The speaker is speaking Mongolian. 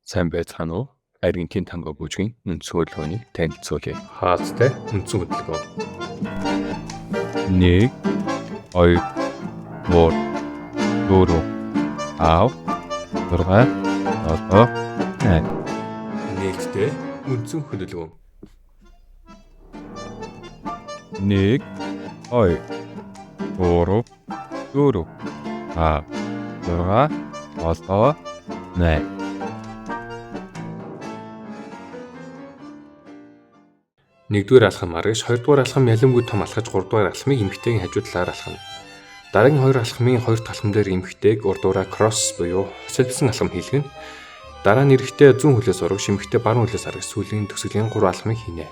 Сайн байцгаана уу? Аргентин танго бүжгийн үндсэн хөдөлгөөнийг танилцуулъя. Хаацтай үндсэн хөдөлгөөн. 1 2 3 4 5 6 7 8 Нээлттэй үндсэн хөдөлгөөн. 1 2 3 4 5 6 7 8 Нэгдүгээр алхам маргааш, хоёрдугаар алхам ялимгүй том алхаж, гуравдугаар алхмыг эмэгтэйгийн хажуу талаар алхана. Дараагийн хоёр алхмын хоёр талхам дээр эмэгтэйг урдуураа кросс буюу хоцолбсон алхам хийлгэнэ. Дараа нь эрэхтэй зүүн хөлөөс урагш, эмэгтэй баруун хөлөөс аргаж сүүлийн төгсгөлийн 3 алхмыг хийнэ.